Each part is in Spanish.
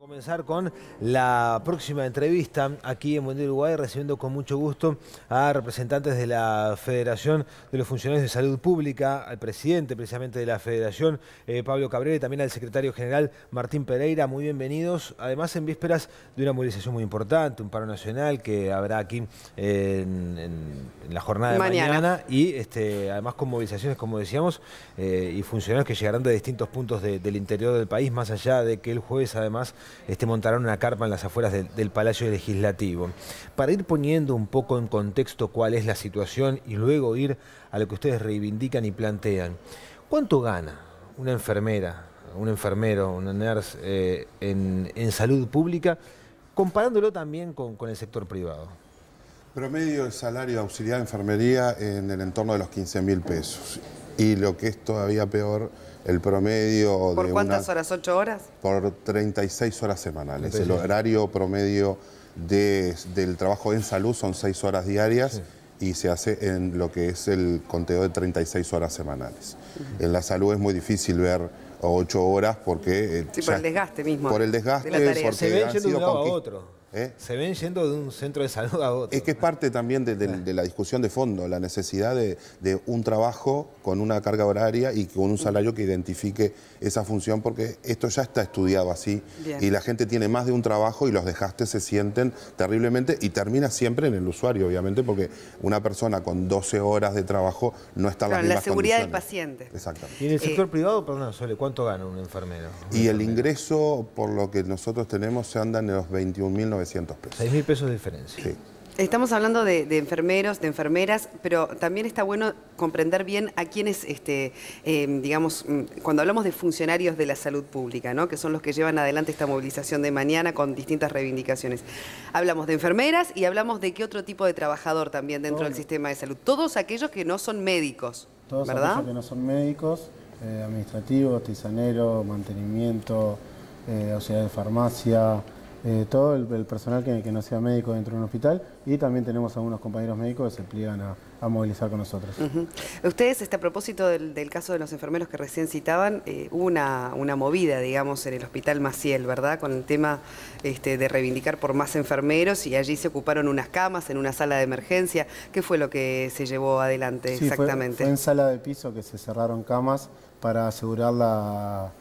Comenzar con la próxima entrevista aquí en Buen Día Uruguay, recibiendo con mucho gusto a representantes de la Federación de los Funcionarios de Salud Pública, al presidente precisamente de la Federación, Pablo Cabrera, y también al secretario general Martín Pereira. Muy bienvenidos. Además, en vísperas de una movilización muy importante, un paro nacional que habrá aquí en la jornada de mañana y además con movilizaciones, como decíamos, y funcionarios que llegarán de distintos puntos del interior del país, más allá de que el jueves además montaron una carpa en las afueras del Palacio Legislativo. Para ir poniendo un poco en contexto cuál es la situación y luego ir a lo que ustedes reivindican y plantean, ¿cuánto gana una enfermera, un enfermero, una nurse en salud pública, comparándolo también con el sector privado? Promedio de salario de auxiliar de enfermería en el entorno de los 15.000 pesos. Y lo que es todavía peor, el promedio... ¿Por cuántas horas? ¿8 horas? Por 36 horas semanales. El horario promedio del trabajo en salud son 6 horas diarias, sí, y se hace en lo que es el conteo de 36 horas semanales. En la salud es muy difícil ver 8 horas porque... Sí, por el desgaste mismo. Por el desgaste, de la tarea. porque se ven yendo de un lado a otro. Se ven yendo de un centro de salud a otro. Es que es parte también de la discusión de fondo, la necesidad de un trabajo con una carga horaria y con un salario que identifique esa función, porque esto ya está estudiado así. Bien. Y la gente tiene más de un trabajo y los desgastes se sienten terriblemente y termina siempre en el usuario, obviamente, porque una persona con 12 horas de trabajo no está en las mismas la seguridad condiciones. del paciente. Exactamente. Y en el sector privado, perdón, Sole, ¿cuánto gana un enfermero? Y el ingreso, por lo que nosotros tenemos, se anda en los 21.900 pesos. 6.000 pesos de diferencia. Sí. Estamos hablando de enfermeros, de enfermeras, pero también está bueno comprender bien a quienes, digamos, cuando hablamos de funcionarios de la salud pública, ¿no?, que son los que llevan adelante esta movilización de mañana con distintas reivindicaciones. Hablamos de enfermeras y hablamos de qué otro tipo de trabajador también dentro del sistema de salud. Todos aquellos que no son médicos, todos ¿verdad? Aquellos que no son médicos, administrativos, tisanero, mantenimiento, auxiliar de farmacia, todo el personal que no sea médico dentro de un hospital, y también tenemos algunos compañeros médicos que se pliegan a movilizar con nosotros. Ustedes, a propósito del caso de los enfermeros que recién citaban, hubo una movida, digamos, en el Hospital Maciel, ¿verdad?, con el tema de reivindicar por más enfermeros, y allí se ocuparon unas camas en una sala de emergencia. ¿Qué fue lo que se llevó adelante exactamente? Fue en sala de piso que se cerraron camas para asegurar la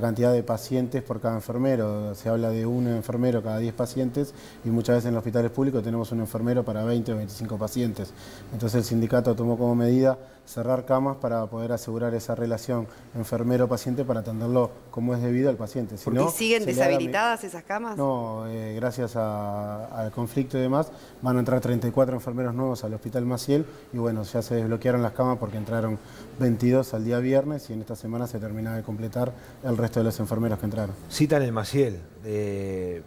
cantidad de pacientes por cada enfermero. Se habla de un enfermero cada 10 pacientes y muchas veces en los hospitales públicos tenemos un enfermero para 20 o 25 pacientes. Entonces el sindicato tomó como medida cerrar camas para poder asegurar esa relación enfermero-paciente para atenderlo como es debido al paciente. Si no, ¿y siguen deshabilitadas esas camas? No, gracias al conflicto y demás, van a entrar 34 enfermeros nuevos al Hospital Maciel y bueno, ya se desbloquearon las camas porque entraron 22 al día viernes y en esta semana se termina de completar el resto de los enfermeros que entraron. Citan el Maciel.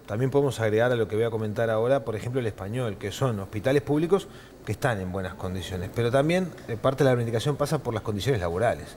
También podemos agregar a lo que voy a comentar ahora, por ejemplo, el Español, que son hospitales públicos que están en buenas condiciones, pero también parte de la reivindicación pasa por las condiciones laborales.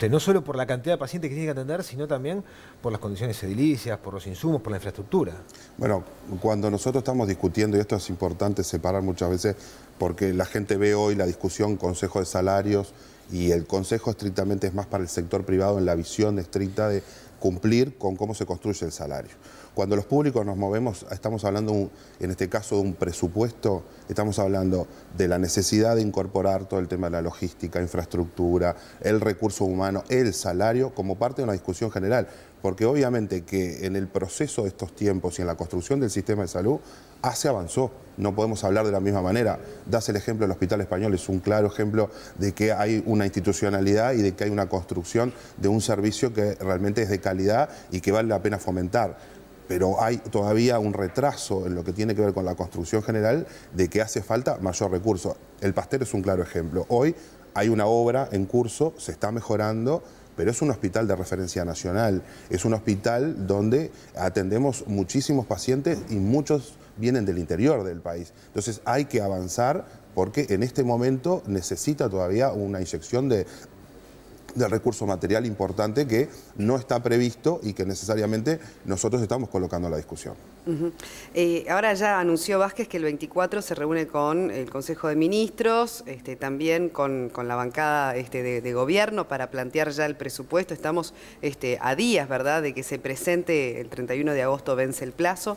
No solo por la cantidad de pacientes que tiene que atender, sino también por las condiciones edilicias, por los insumos, por la infraestructura. Bueno, cuando nosotros estamos discutiendo, y esto es importante separar muchas veces, porque la gente ve hoy la discusión Consejo de Salarios, y el Consejo estrictamente es más para el sector privado en la visión estricta de cumplir con cómo se construye el salario. Cuando los públicos nos movemos, estamos hablando, en este caso, de un presupuesto, estamos hablando de la necesidad de incorporar todo el tema de la logística, infraestructura, el recurso humano, el salario, como parte de una discusión general. Porque obviamente que en el proceso de estos tiempos y en la construcción del sistema de salud, se avanzó. No podemos hablar de la misma manera. Das el ejemplo del Hospital Español, es un claro ejemplo de que hay una institucionalidad y de que hay una construcción de un servicio que realmente es de calidad y que vale la pena fomentar. Pero hay todavía un retraso en lo que tiene que ver con la construcción general de que hace falta mayor recurso. El Pasteur es un claro ejemplo. Hoy hay una obra en curso, se está mejorando, pero es un hospital de referencia nacional. Es un hospital donde atendemos muchísimos pacientes y muchos vienen del interior del país. Entonces hay que avanzar porque en este momento necesita todavía una inyección de de recurso material importante que no está previsto y que necesariamente nosotros estamos colocando en la discusión. Ahora ya anunció Vázquez que el 24 se reúne con el Consejo de Ministros, también con la bancada de gobierno para plantear ya el presupuesto. Estamos a días, ¿verdad?, de que se presente. El 31 de agosto vence el plazo.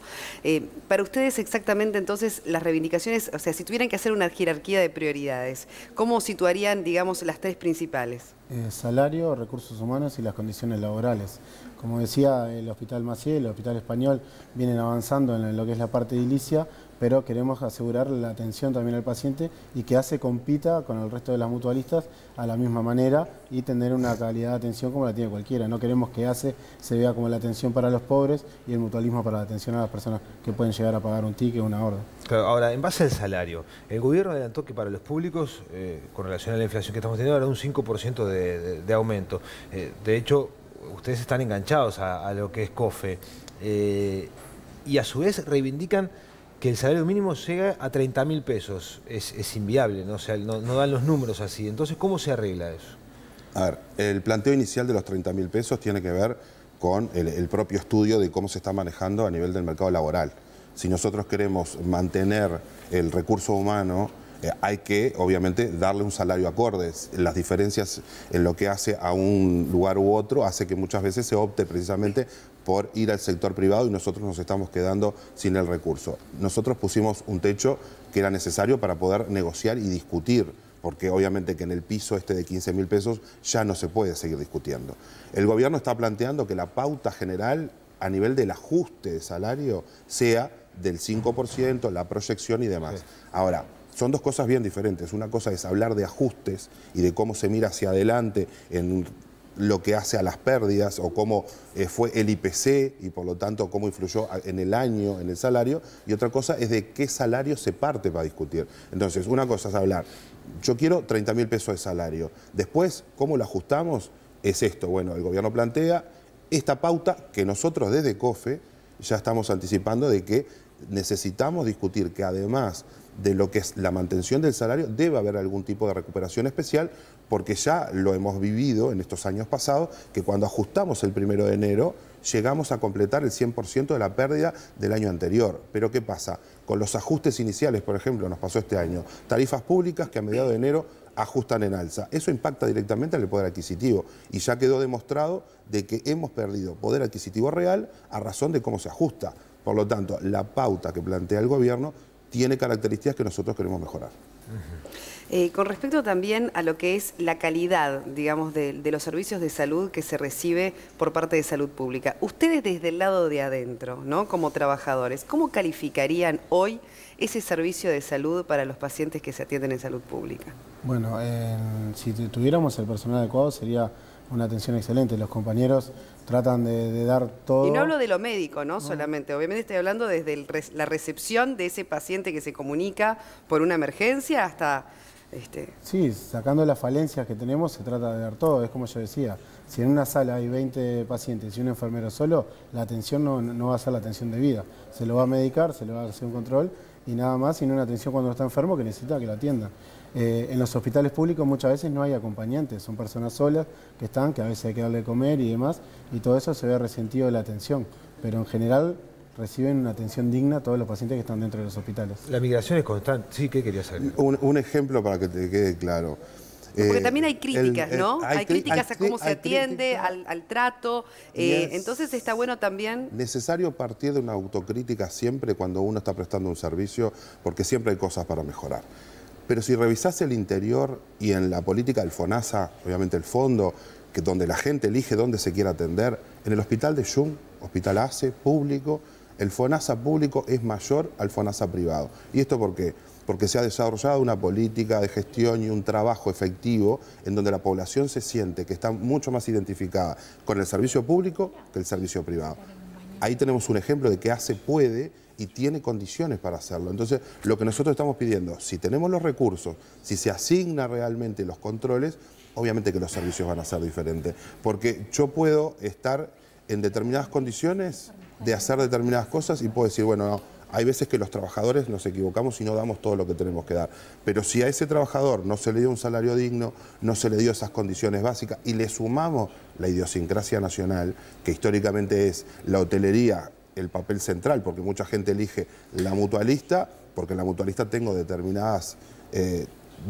Para ustedes exactamente entonces las reivindicaciones, o sea, si tuvieran que hacer una jerarquía de prioridades, ¿cómo situarían, digamos, las tres principales? Salario, recursos humanos y las condiciones laborales. Como decía, el Hospital Maciel, el Hospital Español vienen avanzando en lo que es la parte edilicia, pero queremos asegurar la atención también al paciente y que ACE compita con el resto de las mutualistas a la misma manera y tener una calidad de atención como la tiene cualquiera. No queremos que ACE se vea como la atención para los pobres y el mutualismo para la atención a las personas que pueden llegar a pagar un ticket o una orden. Claro, ahora, en base al salario, el gobierno adelantó que para los públicos, con relación a la inflación que estamos teniendo, habrá un 5% de aumento. De hecho, ustedes están enganchados a lo que es COFE y a su vez reivindican que el salario mínimo llega a 30.000 pesos. Es inviable, ¿no? O sea, no dan los números así. Entonces, ¿cómo se arregla eso? A ver, el planteo inicial de los 30.000 pesos tiene que ver con el propio estudio de cómo se está manejando a nivel del mercado laboral. Si nosotros queremos mantener el recurso humano, hay que, obviamente, darle un salario acorde. Las diferencias en lo que hace a un lugar u otro hace que muchas veces se opte precisamente por ir al sector privado y nosotros nos estamos quedando sin el recurso. Nosotros pusimos un techo que era necesario para poder negociar y discutir, porque obviamente que en el piso de 15.000 pesos ya no se puede seguir discutiendo. El gobierno está planteando que la pauta general a nivel del ajuste de salario sea del 5%, la proyección y demás. Ahora, son dos cosas bien diferentes. Una cosa es hablar de ajustes y de cómo se mira hacia adelante en lo que hace a las pérdidas o cómo fue el IPC y por lo tanto cómo influyó en el año, en el salario, y otra cosa es de qué salario se parte para discutir. Entonces, una cosa es hablar, yo quiero 30.000 pesos de salario. Después, ¿cómo lo ajustamos? Es esto. Bueno, el gobierno plantea esta pauta que nosotros desde COFE ya estamos anticipando de que necesitamos discutir que además de lo que es la mantención del salario, debe haber algún tipo de recuperación especial, porque ya lo hemos vivido en estos años pasados, que cuando ajustamos el 1 de enero, llegamos a completar el 100% de la pérdida del año anterior. Pero ¿qué pasa? Con los ajustes iniciales, por ejemplo, nos pasó este año, tarifas públicas que a mediados de enero ajustan en alza. Eso impacta directamente en el poder adquisitivo y ya quedó demostrado de que hemos perdido poder adquisitivo real a razón de cómo se ajusta. Por lo tanto, la pauta que plantea el gobierno tiene características que nosotros queremos mejorar. Con respecto también a lo que es la calidad, digamos, de los servicios de salud que se recibe por parte de salud pública, ustedes desde el lado de adentro, ¿no?, como trabajadores, ¿cómo calificarían hoy ese servicio de salud para los pacientes que se atienden en salud pública? Bueno, si tuviéramos el personal adecuado sería una atención excelente. Los compañeros tratan de dar todo. Y no hablo de lo médico, ¿no? Solamente. Obviamente estoy hablando desde la recepción de ese paciente que se comunica por una emergencia hasta... Sí, sacando las falencias que tenemos se trata de dar todo. Es como yo decía, si en una sala hay 20 pacientes y un enfermero solo, la atención no va a ser la atención debida. Se lo va a medicar, se le va a hacer un control y nada más, sino una atención cuando está enfermo que necesita que lo atiendan. En los hospitales públicos muchas veces no hay acompañantes, son personas solas que a veces hay que darle de comer y demás, y todo eso se ve resentido de la atención, pero en general reciben una atención digna todos los pacientes que están dentro de los hospitales. La migración es constante. Sí, ¿qué querías saber? Un ejemplo para que te quede claro. Porque también hay críticas, ¿no? Hay críticas a cómo se atiende, al trato. Entonces está bueno también... Necesario partir de una autocrítica siempre cuando uno está prestando un servicio, porque siempre hay cosas para mejorar. Pero si revisás el interior y en la política del FONASA, obviamente el fondo, que donde la gente elige dónde se quiere atender, en el hospital de Jung, hospital ACE, público, el FONASA público es mayor al FONASA privado. ¿Y esto por qué? Porque se ha desarrollado una política de gestión y un trabajo efectivo en donde la población se siente que está mucho más identificada con el servicio público que el servicio privado. Ahí tenemos un ejemplo de que ACE puede y tiene condiciones para hacerlo. Entonces, lo que nosotros estamos pidiendo, si tenemos los recursos, si se asignan realmente los controles, obviamente que los servicios van a ser diferentes. Porque yo puedo estar en determinadas condiciones de hacer determinadas cosas y puedo decir, bueno, no, Hay veces que los trabajadores nos equivocamos y no damos todo lo que tenemos que dar. Pero si a ese trabajador no se le dio un salario digno, no se le dio esas condiciones básicas y le sumamos la idiosincrasia nacional, que históricamente es la hotelería, el papel central, porque mucha gente elige la mutualista, porque en la mutualista tengo determinadas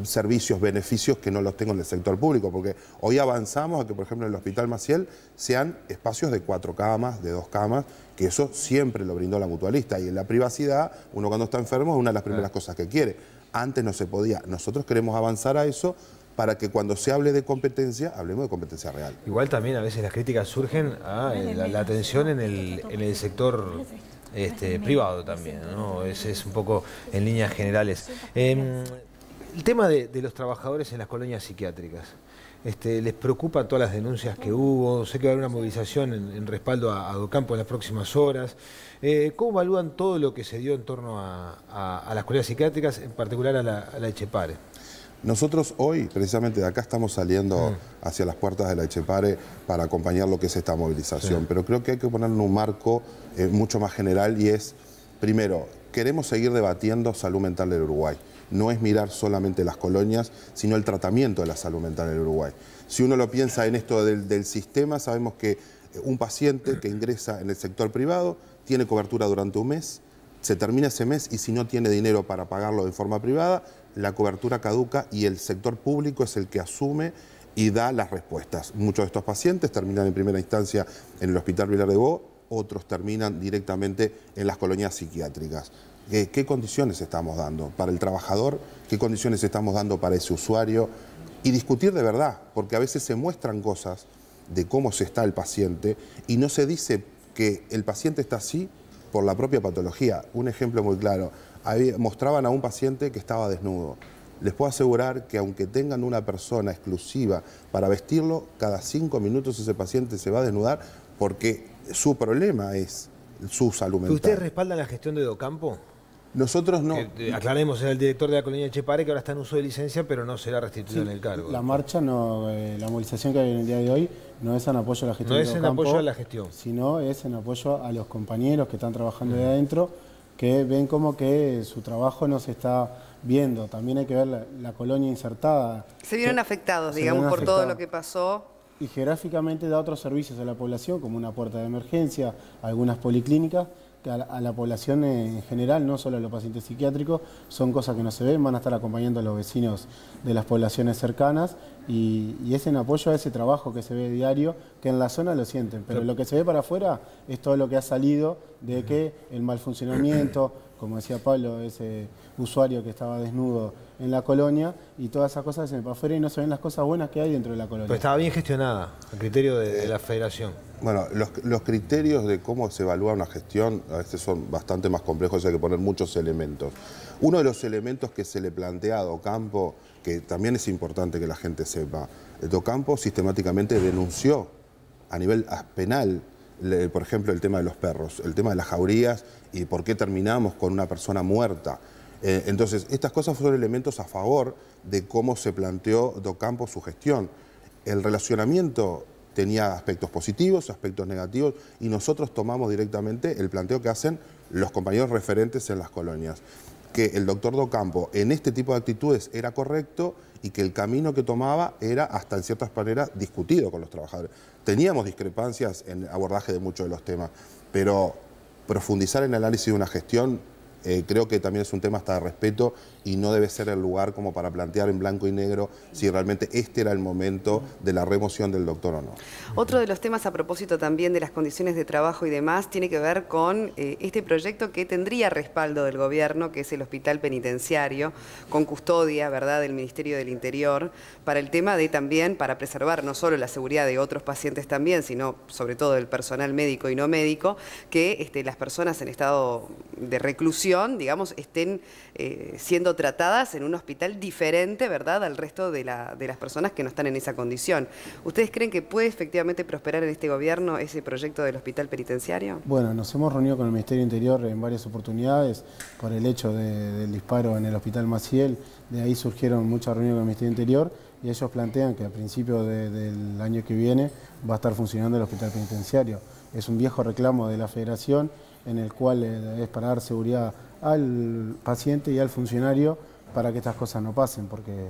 servicios, beneficios que no los tengo en el sector público, porque hoy avanzamos a que, por ejemplo, en el Hospital Maciel sean espacios de 4 camas, de 2 camas, que eso siempre lo brindó la mutualista. Y en la privacidad, uno cuando está enfermo es una de las primeras cosas que quiere. Antes no se podía. Nosotros queremos avanzar a eso para que cuando se hable de competencia, hablemos de competencia real. Igual también a veces las críticas surgen a la atención en el sector privado también, ¿no? Es un poco en líneas generales. El tema de los trabajadores en las colonias psiquiátricas, ¿les preocupan todas las denuncias que hubo? Sé que va a haber una movilización en respaldo a Docampo en las próximas horas. ¿Cómo evalúan todo lo que se dio en torno a las colonias psiquiátricas, en particular a la Etxepare? Nosotros hoy, precisamente de acá, estamos saliendo hacia las puertas de la Etxepare para acompañar lo que es esta movilización. Sí. Pero creo que hay que ponerle un marco mucho más general y es, primero, queremos seguir debatiendo salud mental del Uruguay. No es mirar solamente las colonias, sino el tratamiento de la salud mental en el Uruguay. Si uno lo piensa en esto del sistema, sabemos que un paciente que ingresa en el sector privado tiene cobertura durante un mes, se termina ese mes y si no tiene dinero para pagarlo de forma privada, la cobertura caduca y el sector público es el que asume y da las respuestas. Muchos de estos pacientes terminan en primera instancia en el Hospital Vilar de Bo, otros terminan directamente en las colonias psiquiátricas. ¿Qué condiciones estamos dando para el trabajador? ¿Qué condiciones estamos dando para ese usuario? Y discutir de verdad, porque a veces se muestran cosas de cómo se está el paciente y no se dice que el paciente está así por la propia patología. Un ejemplo muy claro, mostraban a un paciente que estaba desnudo. Les puedo asegurar que aunque tengan una persona exclusiva para vestirlo, cada 5 minutos ese paciente se va a desnudar porque su problema es su salud mental. ¿Ustedes respaldan la gestión de Docampo? Nosotros no. Aclaremos, era el director de la colonia Etxepare que ahora está en uso de licencia, pero no será restituido en el cargo. La marcha, no, la movilización que hay en el día de hoy no es en apoyo a la gestión de Docampo. No es en apoyo a la gestión. Sino es en apoyo a los compañeros que están trabajando de adentro, que ven como que su trabajo no se está viendo. También hay que ver la colonia insertada. Se vieron afectados, digamos, por todo lo que pasó. Y geográficamente da otros servicios a la población, como una puerta de emergencia, algunas policlínicas, que a la población en general, no solo a los pacientes psiquiátricos, son cosas que no se ven, van a estar acompañando a los vecinos de las poblaciones cercanas y es en apoyo a ese trabajo que se ve diario, que en la zona lo sienten, pero lo que se ve para afuera es todo lo que ha salido de que el mal funcionamiento, como decía Pablo, ese usuario que estaba desnudo en la colonia y todas esas cosas se ven para afuera y no se ven las cosas buenas que hay dentro de la colonia. Pero estaba bien gestionada, a criterio de la federación. Bueno, los criterios de cómo se evalúa una gestión a veces son bastante más complejos, hay que poner muchos elementos. Uno de los elementos que se le plantea a Docampo, que también es importante que la gente sepa, Docampo sistemáticamente denunció a nivel penal, por ejemplo, el tema de los perros, el tema de las jaurías y por qué terminamos con una persona muerta. Entonces, estas cosas fueron elementos a favor de cómo se planteó Docampo su gestión. El relacionamiento tenía aspectos positivos, aspectos negativos, y nosotros tomamos directamente el planteo que hacen los compañeros referentes en las colonias. Que el doctor Docampo en este tipo de actitudes era correcto y que el camino que tomaba era hasta en ciertas maneras discutido con los trabajadores. Teníamos discrepancias en el abordaje de muchos de los temas, pero profundizar en el análisis de una gestión creo que también es un tema hasta de respeto y no debe ser el lugar como para plantear en blanco y negro si realmente este era el momento de la remoción del doctor o no. Otro de los temas a propósito también de las condiciones de trabajo y demás tiene que ver con este proyecto que tendría respaldo del gobierno, que es el hospital penitenciario, con custodia, ¿verdad?, del Ministerio del Interior, para el tema de también, para preservar no solo la seguridad de otros pacientes también, sino sobre todo del personal médico y no médico, que las personas en estado de reclusión, digamos, estén siendo tratadas en un hospital diferente, ¿verdad?, al resto de las personas que no están en esa condición. ¿Ustedes creen que puede efectivamente prosperar en este gobierno ese proyecto del hospital penitenciario? Bueno, nos hemos reunido con el Ministerio del Interior en varias oportunidades por el hecho del disparo en el Hospital Maciel. De ahí surgieron muchas reuniones con el Ministerio del Interior y ellos plantean que a principios del año que viene va a estar funcionando el hospital penitenciario. es un viejo reclamo de la Federación, en el cual es para dar seguridad al paciente y al funcionario para que estas cosas no pasen, porque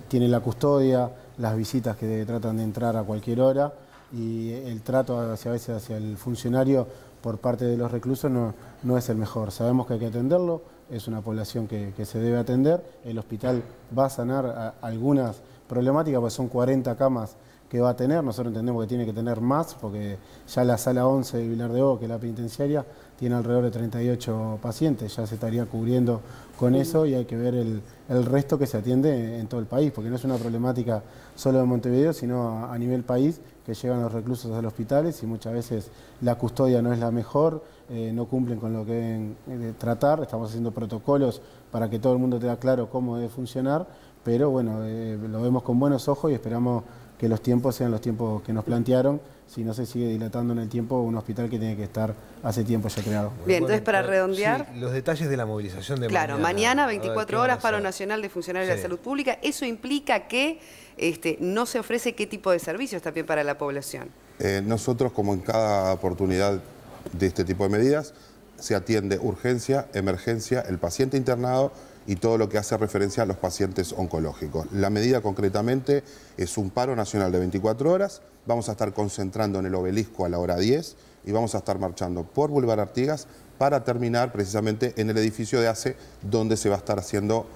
tiene la custodia, las visitas que tratan de entrar a cualquier hora, y el trato a veces hacia el funcionario por parte de los reclusos no es el mejor. Sabemos que hay que atenderlo, es una población que se debe atender. El hospital va a sanar algunas problemáticas, porque son 40 camas que va a tener. Nosotros entendemos que tiene que tener más, porque ya la sala 11 de Vilar de Bo, que es la penitenciaria, tiene alrededor de 38 pacientes, ya se estaría cubriendo con eso, y hay que ver el resto que se atiende en todo el país, porque no es una problemática solo de Montevideo, sino a nivel país, que llegan los reclusos a los hospitales y muchas veces la custodia no es la mejor, no cumplen con lo que deben tratar. Estamos haciendo protocolos para que todo el mundo tenga claro cómo debe funcionar, pero bueno, lo vemos con buenos ojos y esperamos que los tiempos sean los tiempos que nos plantearon, si no se sigue dilatando en el tiempo un hospital que tiene que estar hace tiempo ya creado. Bien, entonces para redondear... Sí, los detalles de la movilización de mañana. Claro, mañana 24 horas, paro nacional de funcionarios de la salud pública. Eso implica que no se ofrece qué tipo de servicios también para la población. Nosotros, como en cada oportunidad de este tipo de medidas, se atiende urgencia, emergencia, el paciente internado y todo lo que hace referencia a los pacientes oncológicos. La medida concretamente es un paro nacional de 24 horas, vamos a estar concentrando en el Obelisco a la hora 10 y vamos a estar marchando por Boulevard Artigas para terminar precisamente en el edificio de ACE, donde se va a estar haciendo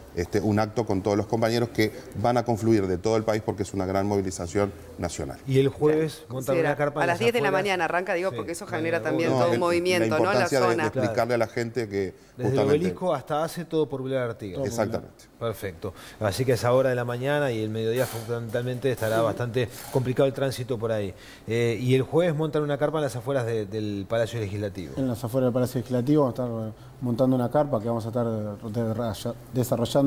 un acto con todos los compañeros que van a confluir de todo el país, porque es una gran movilización nacional. Y el jueves montan una carpa a las 10 de la mañana arranca, digo, porque eso genera también todo un movimiento, ¿no? En la zona. De explicarle a la gente que desde el Obelisco hasta ACE, todo por Boulevard Artigas. Exactamente. Perfecto. Así que a esa hora de la mañana y el mediodía fundamentalmente estará bastante complicado el tránsito por ahí. Y el jueves montan una carpa en las afueras del Palacio Legislativo. En las afueras del Palacio Legislativo vamos a estar montando una carpa que vamos a estar desarrollando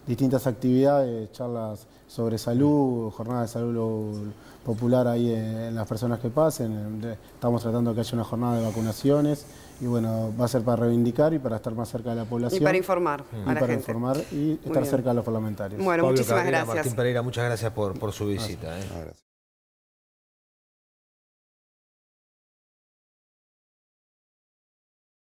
distintas actividades, charlas sobre salud, jornada de salud popular ahí en las personas que pasen. Estamos tratando de que haya una jornada de vacunaciones y bueno, va a ser para reivindicar y para estar más cerca de la población. Y para informar a la gente. Informar y estar cerca de los parlamentarios. Bueno, Pablo muchísimas Cabrera, gracias. Martín Pereira, muchas gracias por su visita. Gracias.